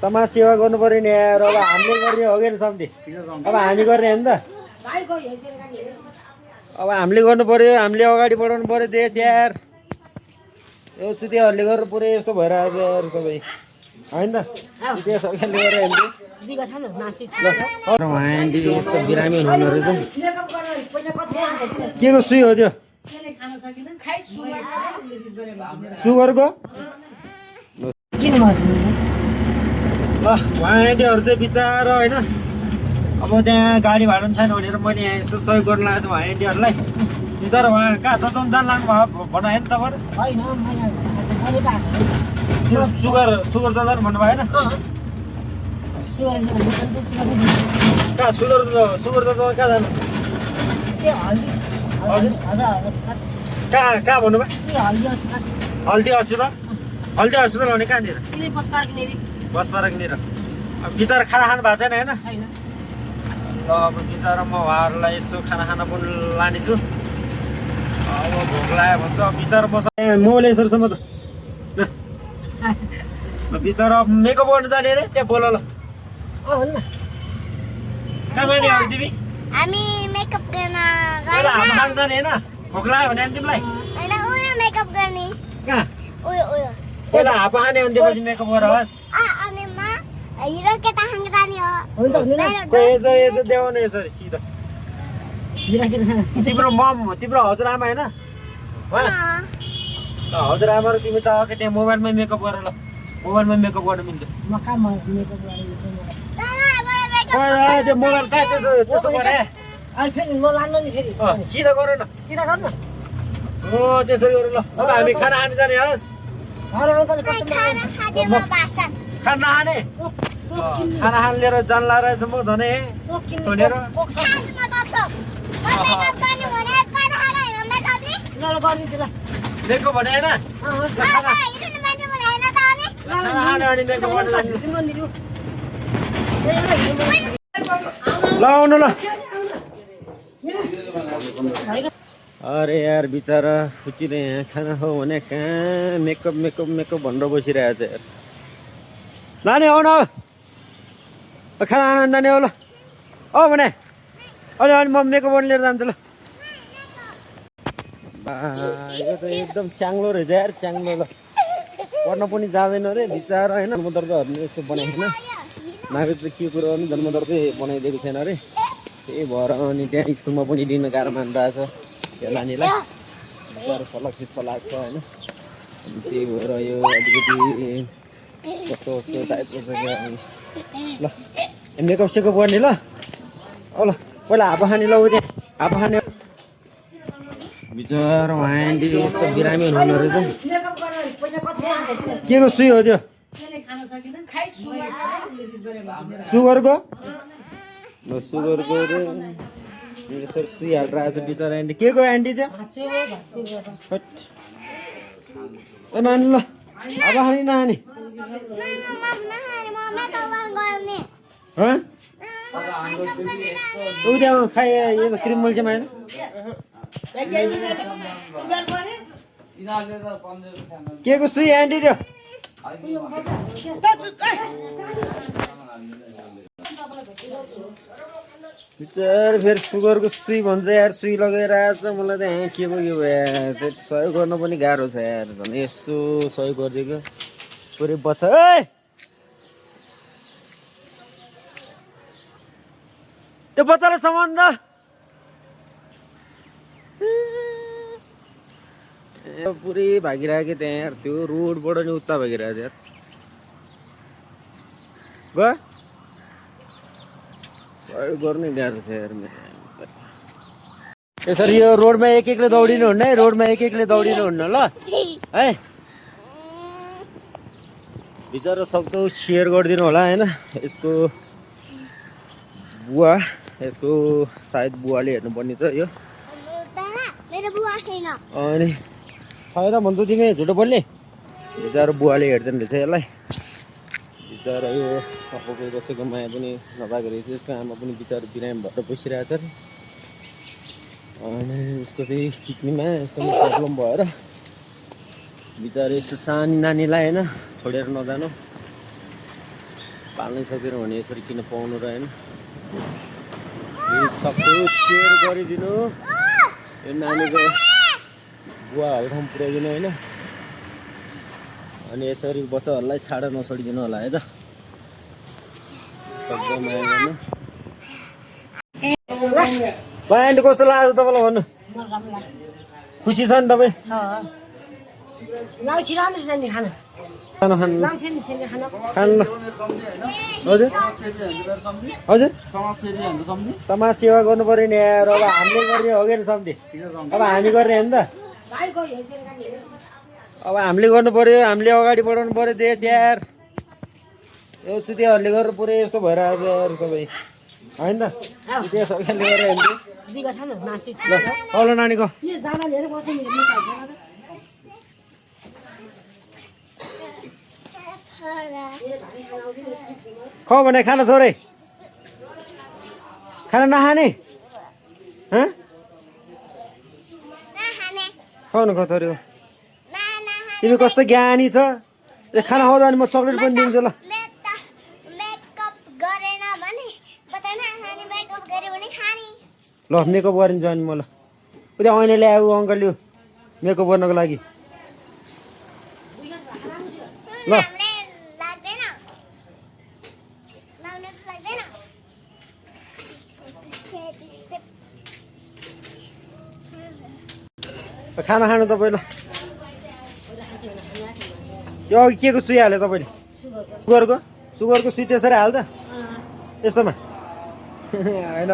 समाज सेवा गर्नु पर्यो नि यार। अब हामीले गर्ने हो कि सम्झे, अब हामी गर्ने हो नि त। अब हामीले गर्नु पर्यो, हामीले अगाडि बढाउनु पर्यो देश यार। यो चुतियाहरूले गरेर पुरै यस्तो भइरहेको छ यार सबै, होइन त? चुतिया सरकारले गरेर हेर्नु यस्तो बिरामी हुनु रहेछ। के को सुई हो त्यो? सुगरको? ल उहाँहरू चाहिँ बिचरा होइन, अब त्यहाँ गाडी भाडा पनि छैन भनेर मैले यहाँ यसो सहयोग गर्नु लागेको छु उहाँहरूलाई। बिचरा उहाँ कहाँ चचाउनु जानु लाग्नु भयो भन्नु होइन तपाईँहरू? सुगर चचाउनु भन्नु भएन? कहाँ सुगर चचाउनु कहाँ जानु? कहाँ भन्नुभयो? हल्दी हस्पिटल भने कहाँनिर? बस पार्कनिर। बिचरा खाना खानु भएको छैन होइन? ल अब बिचरा म उहाँहरूलाई यसो खाना पनि लानेछु। अब भोक लाग्यो भन्छ बिचरा बस मोबाइल यसोसम्म त बिचरा मेकअप गर्नु जाने अरे त्यहाँ बोल ल। कहाँ जाने हो तिमी? हामी मेकअप गर्न खाना खानु जाने होइन? भोक लाग्यो भने तिमीलाई? हैन उयो मेकअप गर्ने। कहाँ? उयो पहिला हापा खाने अन्त्यपछि मेकअप गर होस्। अनि म हिरो केटा खान जाने हो। हुन्छ यसो देऊ न यसरी सिधा। तिम्रो मम तिम्रो हजुरआमा होइन? हजुरआमा र तिमी त अघि त्यहाँ मोबाइलमै मेकअप गर ल। मोबाइलमै मेकअप गर्न मिल्छ। त्यो मोबाइल कहाँ त्यस्तो गरे? सिधा गर न। हो त्यसरी गर ल। अब हामी खाना खानु जाने होस्। खाना खाने? खाना खान लिएर जान्ला रहेछ म धने भनेर। मेकअप भने होइन? ल आउनु ल। अरे यार बिचरा फुचिले यहाँ खाना हो भने कहाँ मेकअप भनेर बसिरहेको छ यार। नानी आउन खाना खान जाने हो ल। भने अलि म मेकअप लिएर जान्छु ल। यो त एकदम च्याङ्लो रहेछ यार, च्याङ्लो। ल पढ्न पनि जाँदैन रे बिचरा होइन? जन्मदर्ताहरूले यस्तो बनाएको छैन। नागरिक त के कुरो गर्नु, जन्मदर्तै बनाइदिएको छैन अरे। त्यही भएर अनि त्यहाँ स्कुलमा पनि दिन गाह्रो मानिरहेछ त्यो नानीलाई। बिचरा सलक्षित लाग्छ होइन? अनि त्यही भएर यो अलिकति कस्तो टाइपको छ क्या। ल मेकअप सेकअप गर्ने ल। ल पहिला हापा खाने ल। ऊ त्यहाँ हापा खाने। बिचरा उहाँले यस्तो बिरामी हुनु रहेछ। के को सुई हो त्यो? सुगरको? सुगरको यसरी सुई हालेर आएछ बिचरा एन्टी। के को एन्टी चाहिँ? ए नानी ल हापा खाने नखाने? ऊ त्यहाँ खाए यो त क्रिम मोल्छेमा होइन? के को सुई एन्टी त्यो? बिचार फेरि सुगरको सुई भन्छ यार। सुई लगाएर आएछ। मलाई त यहाँ के भयो यार, सहयोग गर्न पनि गाह्रो छ यार। झन् यसो सहयोग गरिदिएको पुरै बच्चा। त्यो बच्चालाई सम्बन्ध पुरै भागिरहेको त्यहाँ यार। त्यो रोडबाट नि उता भागिरहेको यार। गयो सहयोग गर्नै गाह्रो छ यार। यसरी यो रोडमा एकले दौडिनु हुन्न है। रोडमा एकले दौडिनु हुन्न ल है। बिचरा सक्दो सेयर गरिदिनु होला होइन? यसको बुवा, यसको सायद बुवाले हेर्नुपर्ने छ यो। अनि छैन भन्छु तिमी झुटो बोल्ने। बिचरा बुवाले हेर्दैन रहेछ यसलाई। बिचरा यो कोही कसैको माया पनि नपाएको रहेछ। यसको आमा पनि बिचरा बिरामी भएर बसिरहेको छ। अनि उसको चाहिँ किडनीमा यस्तो प्रब्लम भएर बिचरा यस्तो सानो नानीलाई होइन छोडेर नजानु। पाल्नै सकेन भने यसरी किन पाउनु र होइन सक्दो सेयर गरिदिनु यो नानीको बुवा हल ठाउँ पुर्याइदिनु होइन अनि यसरी बच्चाहरूलाई छाडा नछोडिदिनु होला है त सक्दो माया गर्नु प्यान्ट कस्तो लाग्यो तपाईँलाई भन्नु खुसी छ नि तपाईँ खानु खानु खानु हजुर हजुर समाज सेवा गर्नु पऱ्यो नि यार अब हामीले गर्ने हो कि सम्झे अब हामी गर्ने हो नि त अब हामीले गर्नु पऱ्यो हामीले अगाडि बढाउनु पऱ्यो देश यार यो चुतियाहरूले गर्नु पऱ्यो यस्तो भएर आज यार सबै होइन त चुतिया सबैले गरेर हेर्नु ल नानीको ख भने खाना थोरै खाना नखाने खाउनु ख थोरै हो तिमी कस्तो ज्ञानी छ खाना खाउँदा अनि म चक्लेट पनि दिन्छु ल ल मेकअप गरिन्छ अनि म ल उता ऐना ल्याऊ अङ्कल यो मेकअप गर्नको लागि ल खाना खानु तपाईँ ल यो अघि के को सुई हाल्यो तपाईँले सुगरको सुई त्यसरी हाल्छ यस्तोमा होइन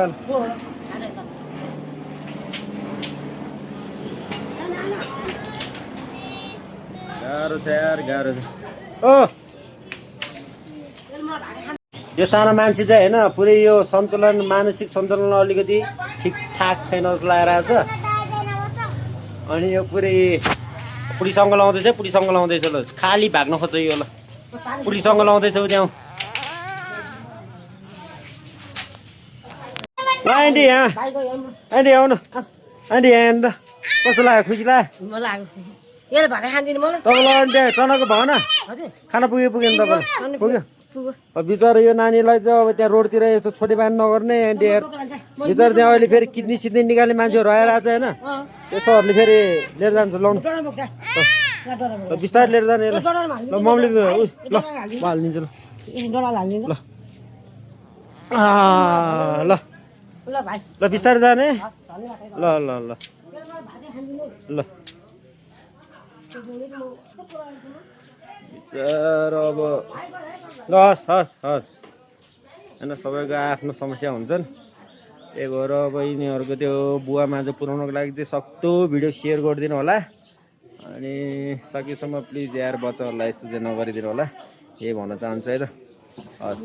गाह्रो छ यार गाह्रो छ ओ यो सानो मान्छे चाहिँ होइन पुरै यो सन्तुलन मानसिक सन्तुलन अलिकति ठिकठाक छैन जस्तो लागेर छ अनि यो पुरै पुलिससँग लाउँदैछ ल खाली भाग्न खोज्छ यो ल पुलिससँग लाउँदैछ उ त्यहाँ ल आन्टी यहाँ आन्टी आउनु आन्टी यहाँ हेर्नु त कस्तो लाग्यो खुसी लाग्यो तपाईँलाई आन्टी टनको भएन खाना पुग्यो तपाईँलाई पुग्यो बिचरा यो नानीलाई चाहिँ अब त्यहाँ रोडतिर यस्तो छोटी बान नगर्ने आन्टी हेर बिचरा त्यहाँ अहिले फेरि किडनी सिड्नी निकाल्ने मान्छेहरू आएर आएको छ होइन त्यस्तोहरूले फेरि लिएर जान्छ लाउनु बिस्तारै लिएर जाने ल मम्मीले ल हालिदिन्छु ल ल ल बिस्तारै जाने ल ल ल ल बिचरा अब ल हस् होइन सबैको आफ्नो समस्या हुन्छन् त्यही भएर अब यिनीहरूको त्यो बुवा माझ पुर्याउनको लागि चाहिँ सक्दो भिडियो सेयर गरिदिनु होला अनि सकेसम्म प्लिज यार बच्चाहरूलाई यस्तो चाहिँ नगरिदिनु होला यही भन्न चाहन्छु है त हस्